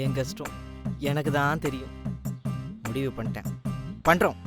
என் கஷ்டம் எனக்கு தான் தெரியும். முடிவு பண்ணிட்டேன், பண்றோம்.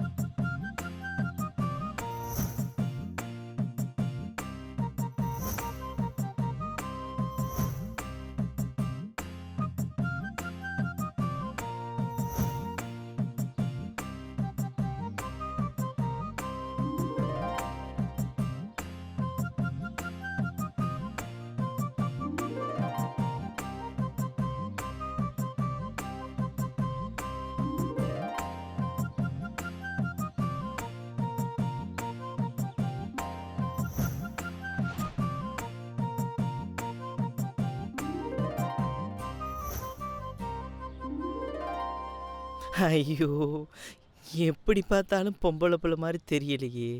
ஐயோ, எப்படி பார்த்தாலும் பொம்பளை பிள்ளை மாதிரி தெரியலையே.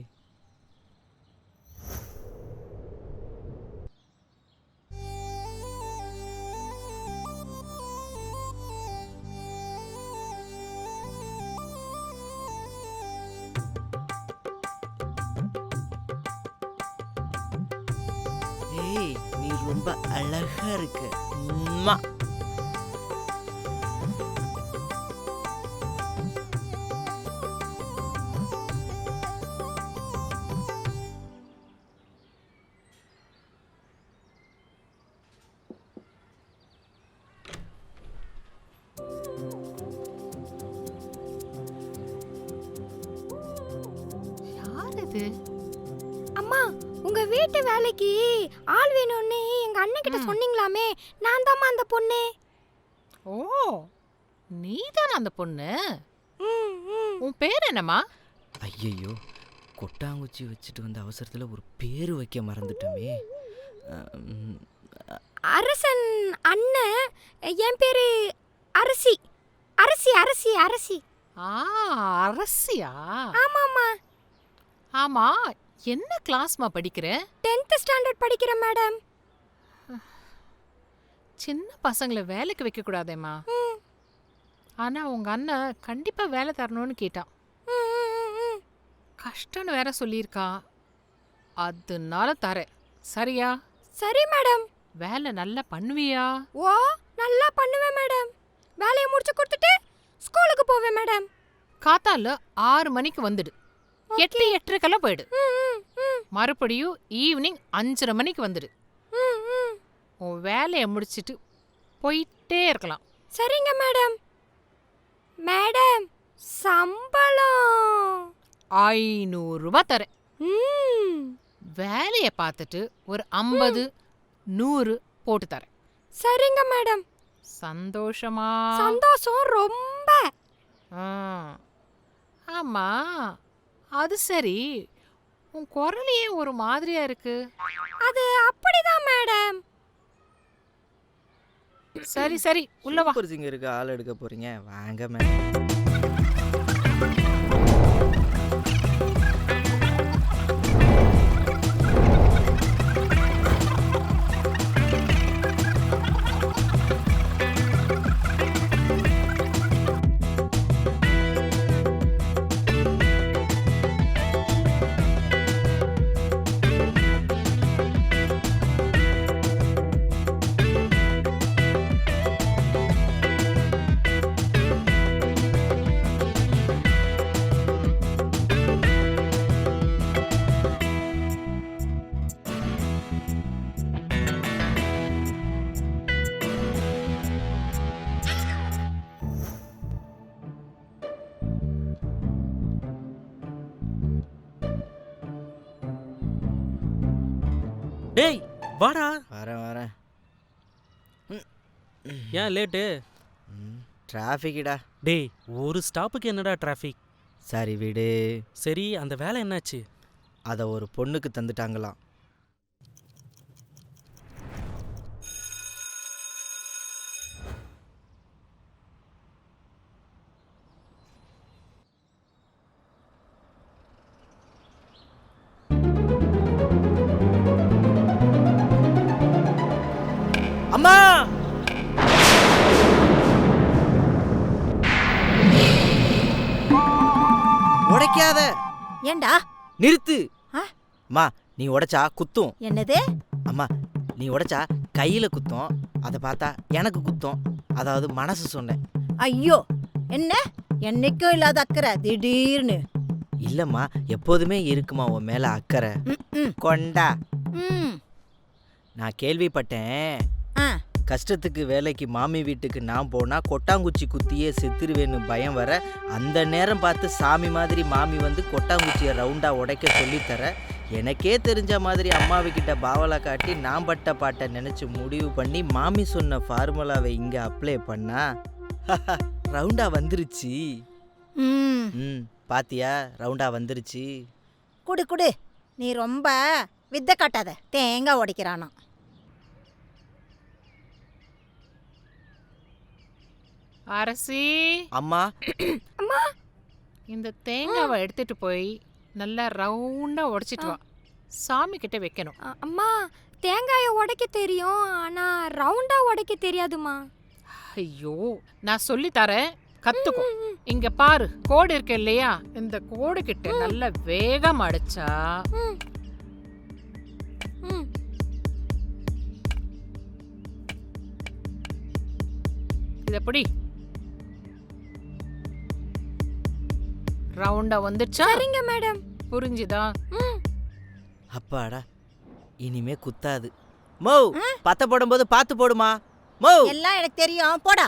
ஏய், நீ ரொம்ப அழகா இருக்க. உம்மா. அம்மா, உங்க வீட்டு வேலைக்கு ஆள் வேணும்னு எங்க அண்ணன் கிட்ட சொன்னீங்களாமே, நான் தாம்மா அந்த பொண்ணு. ஓ, நீதானா அந்த பொண்ணு? உன் பேர் என்னம்மா? ஐயையோ, கொட்டாங்குச்சி வச்சுட்டு வந்த அவசரத்தில் ஒரு பேரு வைக்க மறந்துட்டோமே. அரசன் அண்ணன். என் பேரு அரசி. அரசி அரசி அரசி. அரசியா? ஆமாம்மா. ஆமா, என்ன கிளாஸ்மா படிக்கிற? 10th ஸ்டாண்டர்ட் படிக்கிறேன் மேடம். சின்ன பசங்களை வேலைக்கு வைக்க கூடாதேம்மா. ஆனா உங்க அண்ணன் கண்டிப்பா வேலை தரணும்னு கேட்டான். கஷ்டம்னு வேற சொல்லியிருக்கா. அதனால தரேன், சரியா? சரி மேடம். வேலை நல்லா பண்ணுவியா? ஓ, நல்லா பண்ணுவேன் மேடம். வேலையை முடிச்சு கொடுத்துட்டு ஸ்கூலுக்கு போவேன் மேடம். காத்தால 6 மணிக்கு வந்துடு, 8:30 போயிடு. மறுபடியும் ஈவினிங் 5:30 மணிக்கு வந்துடு. உன் வேலையை முடிச்சிட்டு போயிட்டே இருக்கலாம். சரிங்க மேடம். மேடம், சம்பளம் 500 ரூபாய் தரேன். வேலையை பார்த்துட்டு ஒரு 50, 100 போட்டு தரேன். சரிங்க மேடம். சந்தோஷமா? சந்தோஷம் ரொம்ப. ஆமா, அது சரி, உன் குரலையே ஒரு மாதிரியா இருக்கு. அது அப்படிதான் மேடம். சரி சரி, உள்ள வா. சூப்பர் சிங்கருக்கு ஆள் எடுக்க போறீங்க, வாங்க மேடம். டேய் வாடா. வரேன் வரேன். ஏன் லேட்டு? டிராஃபிக்கிடா. டேய், ஒரு ஸ்டாப்புக்கு என்னடா டிராஃபிக்? சரி விடு. சரி, அந்த வேலை என்னாச்சு? அதை ஒரு பொண்ணுக்கு தந்துட்டாங்களாம். அம்மா, உடைக்காத. ஏண்டா? நிறுத்து. அம்மா, நீ உடைச்சா குத்தும். என்னது? அம்மா, நீ உடைச்சா கையில குத்தம், அதை பார்த்தா எனக்கு குத்தம். அதாவது மனசு சொன்னேன். ஐயோ என்ன என்னைக்கும் இல்லாத அக்கறை திடீர்னு. இல்லம்மா, எப்போதுமே இருக்குமா உன் மேல அக்கறை. ம், கொண்டா. ம். நான் கேள்விப்பட்டேன், ஆ, கஷ்டத்துக்கு வேலைக்கு மாமி வீட்டுக்கு நான் போனா கொட்டாங்குச்சி குத்தியே செத்துருவேன்னு பயம் வர, அந்த நேரம் பார்த்து சாமி மாதிரி மாமி வந்து கொட்டாங்குச்சியை ரவுண்டா உடைக்க சொல்லித்தர, எனக்கே தெரிஞ்ச மாதிரி அம்மாவுக்கிட்ட பாவலா காட்டி நான் பட்ட பாட்டை நினைச்சு முடிவு பண்ணி மாமி சொன்ன ஃபார்முலாவை இங்க அப்ளை பண்ணா ரவுண்டா வந்துருச்சு. ம். ம், பாத்தியா, ரவுண்டா வந்துருச்சு. குடு குடு, நீ ரொம்ப வித்தை காட்டாத, தேங்காய் உடைக்கிறானா. அரசி, அம்மா, இந்த தேங்காவை எடுத்துட்டு போய் நல்லா ரவுண்டா உடைச்சிட்டு வா. சாமி கிட்ட வைக்கணும். அம்மா, தேங்காயை உடைக்க தெரியும், ஆனா ரவுண்டா உடைக்க தெரியாதுமா. ஐயோ, நான் சொல்லி தரேன், கத்துக்கோ. இங்க பாரு, கோடு இருக்கு இல்லையா, இந்த கோடு கிட்ட நல்லா வேகம் அடிச்சா ம். ம். இத பிடி. ரவுண்டா வந்துச்சா? சரிங்க மேடம். புரிஞ்சுதா? ம். அப்பாடா, இனிமே குத்தாது. மௌ, பத்த போடும்போது பார்த்து போடுமா. மௌ. எல்லாம் எனக்கு தெரியும், போடா.